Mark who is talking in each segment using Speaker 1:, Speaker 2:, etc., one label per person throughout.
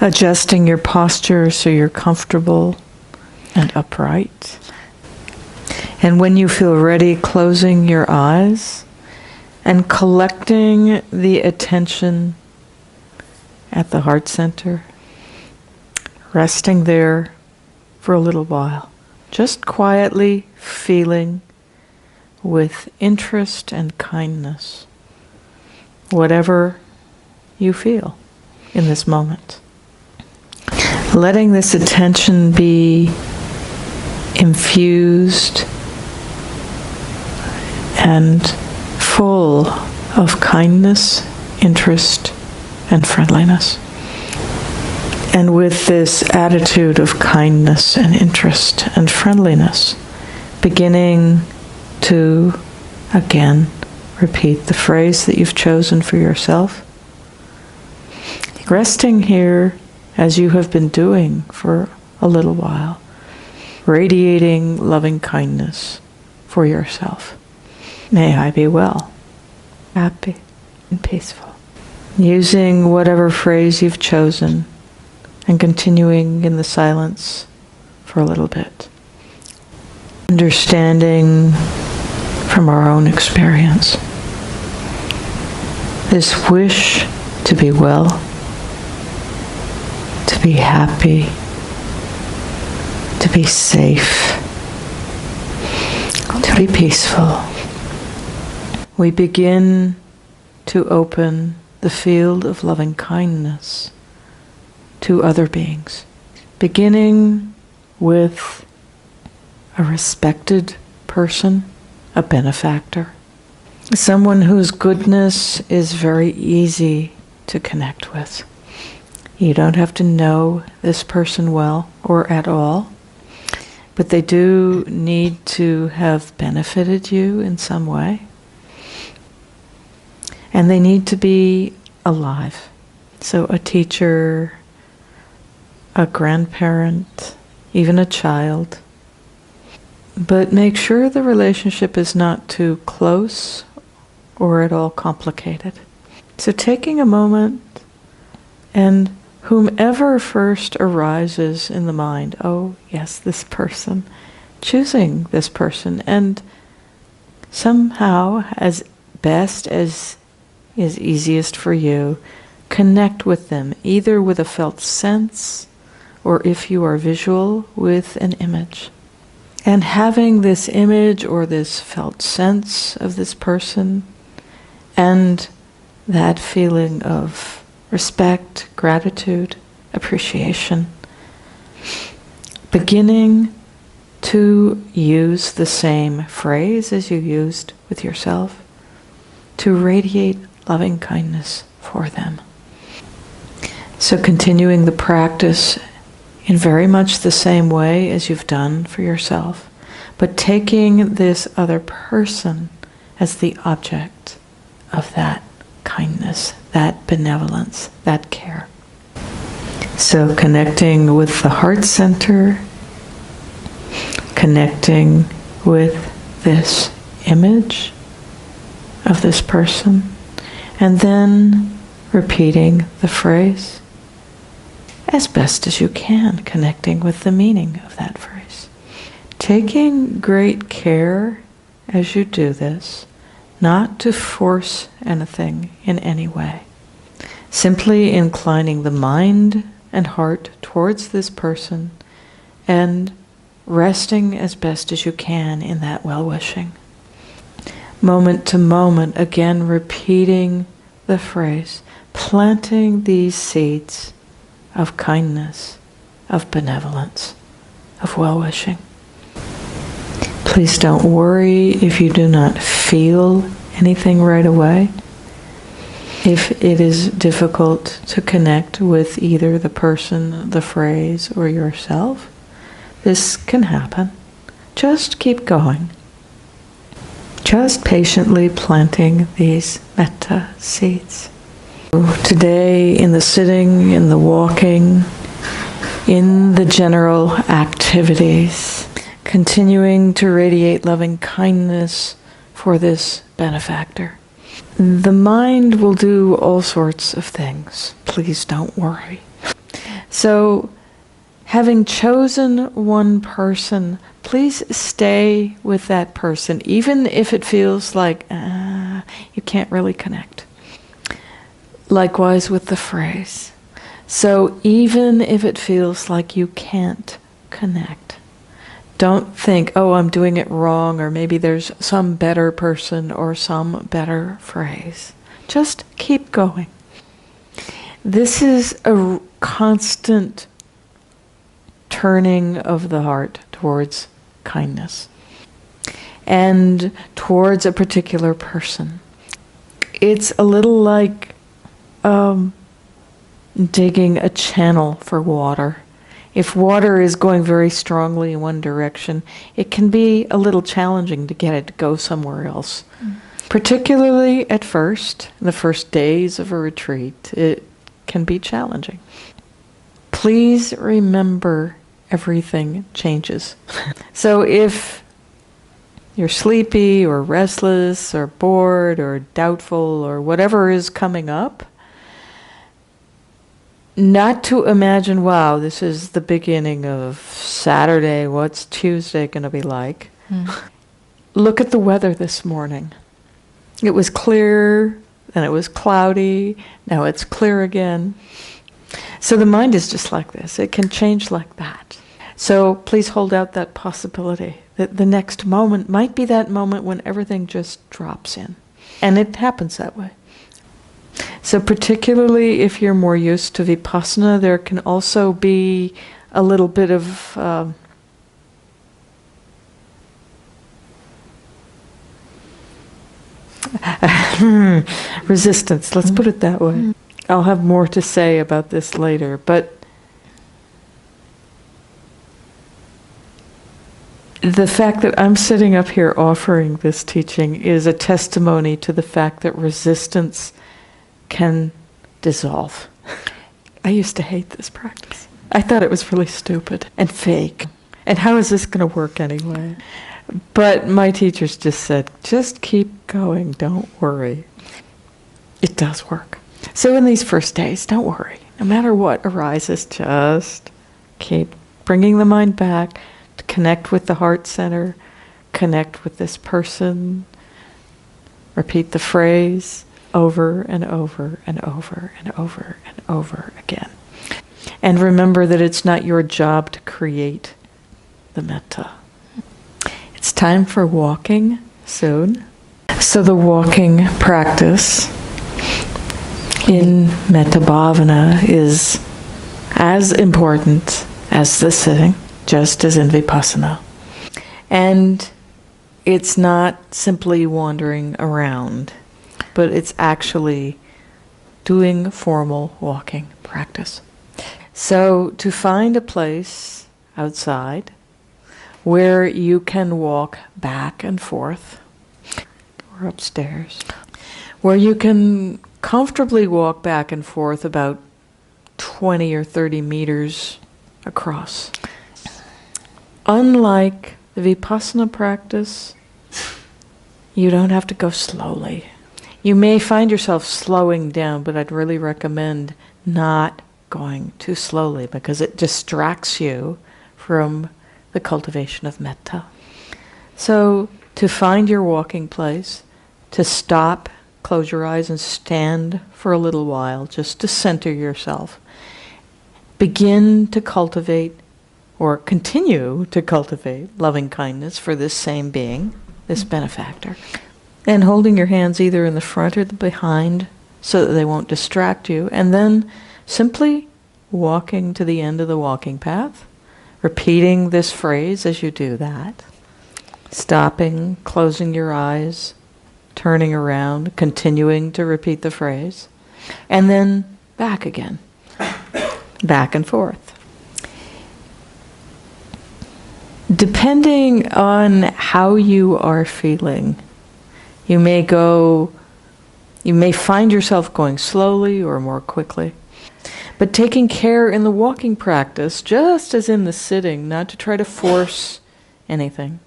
Speaker 1: adjusting your posture so you're comfortable and upright. And when you feel ready, closing your eyes and collecting the attention at the heart center, resting there for a little while, just quietly feeling with interest and kindness whatever you feel in this moment. Letting this attention be infused and full of kindness, interest, and friendliness. And with this attitude of kindness and interest and friendliness, beginning to again repeat the phrase that you've chosen for yourself, resting here as you have been doing for a little while, radiating loving kindness for yourself. May I be well, happy, and peaceful. Using whatever phrase you've chosen and continuing in the silence for a little bit. Understanding from our own experience this wish to be well, to be happy, to be safe, to be peaceful. We begin to open the field of loving kindness to other beings, beginning with a respected person, a benefactor, someone whose goodness is very easy to connect with. You don't have to know this person well or at all, but they do need to have benefited you in some way. And they need to be alive. So a teacher, a grandparent, even a child. But make sure the relationship is not too close or at all complicated. So taking a moment and whomever first arises in the mind, oh yes, this person, choosing this person, and somehow, as best as is easiest for you, connect with them, either with a felt sense, or if you are visual, with an image. And having this image or this felt sense of this person, and that feeling of respect, gratitude, appreciation, beginning to use the same phrase as you used with yourself, to radiate loving kindness for them. So continuing the practice in very much the same way as you've done for yourself, but taking this other person as the object of that kindness, that benevolence, that care. So connecting with the heart center, connecting with this image of this person, and then repeating the phrase as best as you can, connecting with the meaning of that phrase. Taking great care as you do this, not to force anything in any way. Simply inclining the mind and heart towards this person and resting as best as you can in that well-wishing. Moment to moment, again repeating the phrase, planting these seeds of kindness, of benevolence, of well-wishing. Please don't worry if you do not feel anything right away. If it is difficult to connect with either the person, the phrase, or yourself, this can happen. Just keep going. Just patiently planting these metta seeds. Today, in the sitting, in the walking, in the general activities, continuing to radiate loving kindness for this benefactor. The mind will do all sorts of things. Please don't worry. So, having chosen one person, please stay with that person, even if it feels like you can't really connect. Likewise with the phrase. So even if it feels like you can't connect, don't think, oh, I'm doing it wrong, or maybe there's some better person or some better phrase. Just keep going. This is a constant turning of the heart towards kindness and towards a particular person. It's a little like digging a channel for water. If water is going very strongly in one direction, it can be a little challenging to get it to go somewhere else. Particularly at first, in the first days of a retreat, it can be challenging. Please remember everything changes. So if you're sleepy or restless or bored or doubtful or whatever is coming up, not to imagine, wow, this is the beginning of Saturday, what's Tuesday going to be like? Look at the weather this morning. It was clear, then it was cloudy, now it's clear again. So the mind is just like this. It can change like that. So please hold out that possibility that the next moment might be that moment when everything just drops in. And it happens that way. So particularly if you're more used to Vipassana, there can also be a little bit of resistance, let's put it that way. I'll have more to say about this later, but the fact that I'm sitting up here offering this teaching is a testimony to the fact that resistance can dissolve. I used to hate this practice. I thought it was really stupid and fake. And how is this going to work anyway? But my teachers just said, just keep going, don't worry. It does work. So in these first days, don't worry. No matter what arises, just keep bringing the mind back to connect with the heart center, connect with this person, repeat the phrase over and over and over and over and over again. And remember that it's not your job to create the metta. It's time for walking soon. So the walking practice in Metta Bhavana is as important as the sitting, just as in Vipassana. And it's not simply wandering around, but it's actually doing formal walking practice. So to find a place outside where you can walk back and forth, or upstairs, where you can comfortably walk back and forth about 20 or 30 meters across. Unlike the Vipassana practice, you don't have to go slowly. You may find yourself slowing down, but I'd really recommend not going too slowly because it distracts you from the cultivation of metta. So to find your walking place, to stop, close your eyes and stand for a little while, just to center yourself. Begin to cultivate or continue to cultivate loving kindness for this same being, this benefactor. And holding your hands either in the front or the behind so that they won't distract you. And then simply walking to the end of the walking path, repeating this phrase as you do that. Stopping, closing your eyes, turning around, continuing to repeat the phrase. And then back again. Back and forth. Depending on how you are feeling, you may find yourself going slowly or more quickly. But taking care in the walking practice, just as in the sitting, not to try to force anything.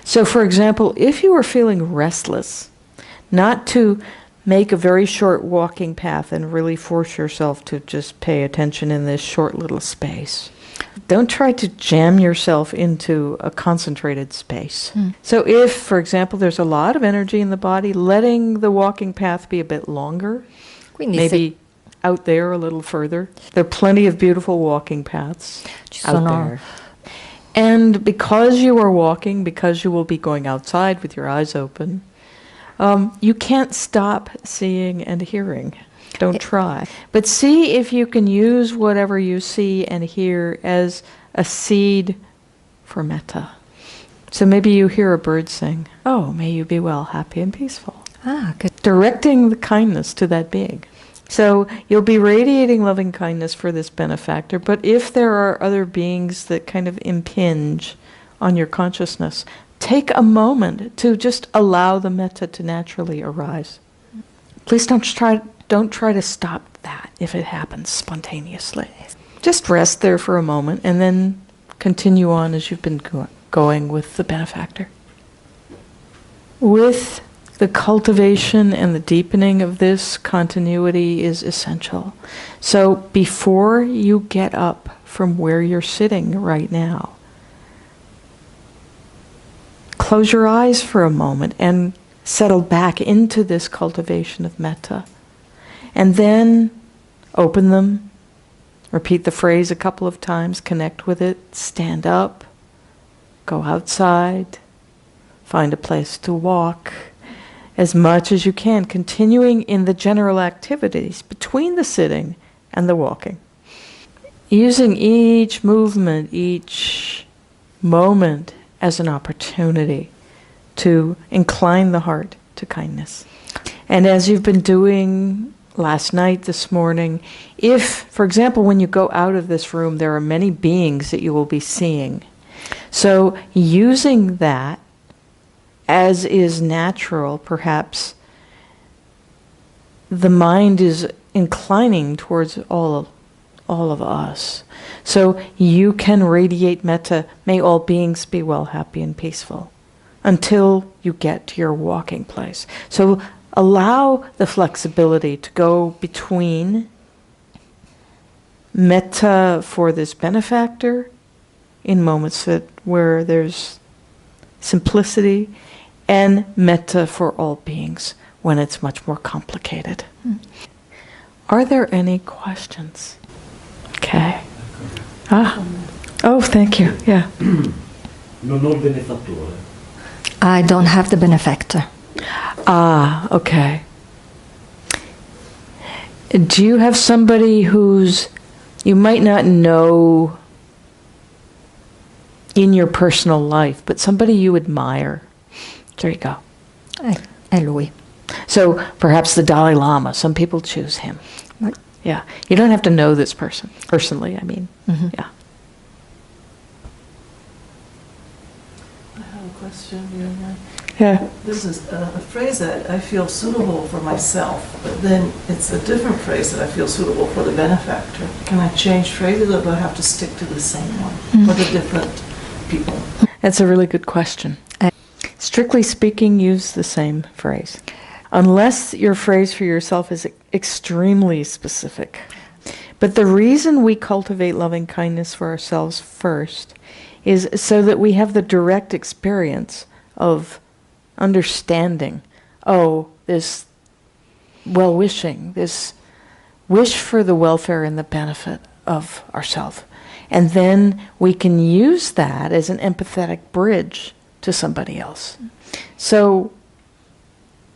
Speaker 1: So for example, if you are feeling restless, not to make a very short walking path and really force yourself to just pay attention in this short little space. Don't try to jam yourself into a concentrated space. So if, for example, there's a lot of energy in the body, letting the walking path be a bit longer, maybe out there a little further. There are plenty of beautiful walking paths out there. And because you are walking, because you will be going outside with your eyes open, you can't stop seeing and hearing. Don't try. But see if you can use whatever you see and hear as a seed for metta. So maybe you hear a bird sing, "Oh, may you be well, happy and peaceful."
Speaker 2: Good.
Speaker 1: Directing the kindness to that being. So you'll be radiating loving kindness for this benefactor, but if there are other beings that kind of impinge on your consciousness, take a moment to just allow the metta to naturally arise. Please don't try to stop that if it happens spontaneously. Just rest there for a moment and then continue on as you've been going with the benefactor. With the cultivation and the deepening of this, continuity is essential. So before you get up from where you're sitting right now, close your eyes for a moment and settle back into this cultivation of metta. And then open them, repeat the phrase a couple of times, connect with it, stand up, go outside, find a place to walk, as much as you can, continuing in the general activities between the sitting and the walking. Using each movement, each moment as an opportunity to incline the heart to kindness. And as you've been doing last night, this morning, if, for example, when you go out of this room, there are many beings that you will be seeing. So using that as is natural, perhaps the mind is inclining towards all of us. So you can radiate metta, may all beings be well, happy and peaceful, until you get to your walking place. So allow the flexibility to go between metta for this benefactor in moments where there's simplicity, and metta for all beings when it's much more complicated. Are there any questions? Okay. Oh, thank you. Yeah.
Speaker 3: Non ho il benefattore.
Speaker 2: I don't have the benefactor.
Speaker 1: Okay. Do you have somebody you might not know in your personal life, but somebody you admire? There you go.
Speaker 2: È lui.
Speaker 1: So perhaps the Dalai Lama, some people choose him.
Speaker 2: Right.
Speaker 1: Yeah. You don't have to know this person, personally, I mean. Yeah.
Speaker 4: I have a question.
Speaker 1: Yeah.
Speaker 4: This is a phrase that I feel suitable for myself, but then it's a different phrase that I feel suitable for the benefactor. Can I change phrases, or do I have to stick to the same one for the different people?
Speaker 1: That's a really good question. Strictly speaking, use the same phrase. Unless your phrase for yourself is extremely specific. But the reason we cultivate loving kindness for ourselves first is so that we have the direct experience of understanding, this well-wishing, this wish for the welfare and the benefit of ourselves. And then we can use that as an empathetic bridge to somebody else. So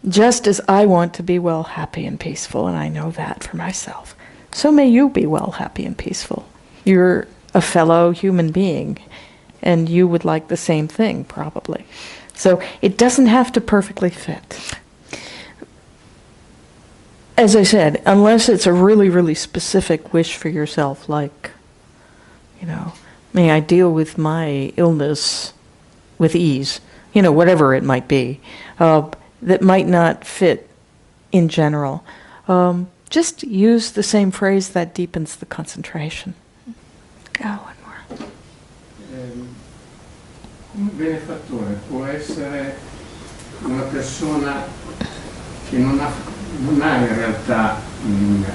Speaker 1: just as I want to be well, happy and peaceful, and I know that for myself, so may you be well, happy and peaceful. You're a fellow human being, and you would like the same thing, probably. So it doesn't have to perfectly fit. As I said, unless it's a really, really specific wish for yourself, like, may I deal with my illness with ease, whatever it might be, that might not fit in general. Just use the same phrase that deepens the concentration. One more.
Speaker 5: Un benefattore può essere una persona che non ha non ha in realtà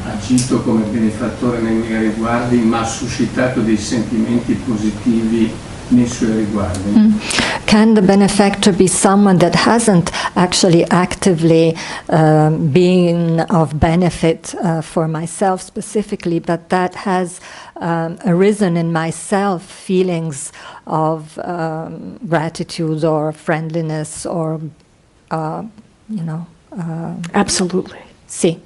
Speaker 5: agito come benefattore nei miei riguardi, ma ha suscitato dei sentimenti positivi nei suoi riguardi.
Speaker 2: Can the benefactor be someone that hasn't actually actively been of benefit for myself specifically, but that has arisen in myself feelings of gratitude or friendliness or, you know?
Speaker 1: Absolutely.
Speaker 2: Sì.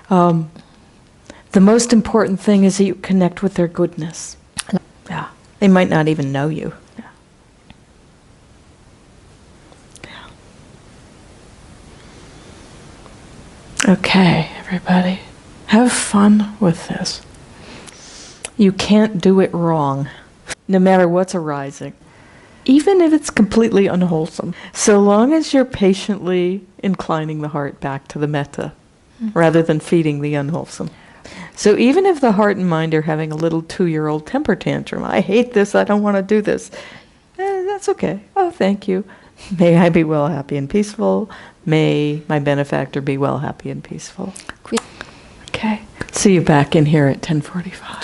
Speaker 1: The most important thing is that you connect with their goodness. Yeah. They might not even know you. Yeah. Yeah. Okay, everybody. Have fun with this. You can't do it wrong, no matter what's arising. Even if it's completely unwholesome. So long as you're patiently inclining the heart back to the metta, rather than feeding the unwholesome. So even if the heart and mind are having a little 2-year-old temper tantrum, I hate this, I don't want to do this, that's okay. Oh, thank you. May I be well, happy, and peaceful. May my benefactor be well, happy, and peaceful. Okay. See you back in here at 10:45.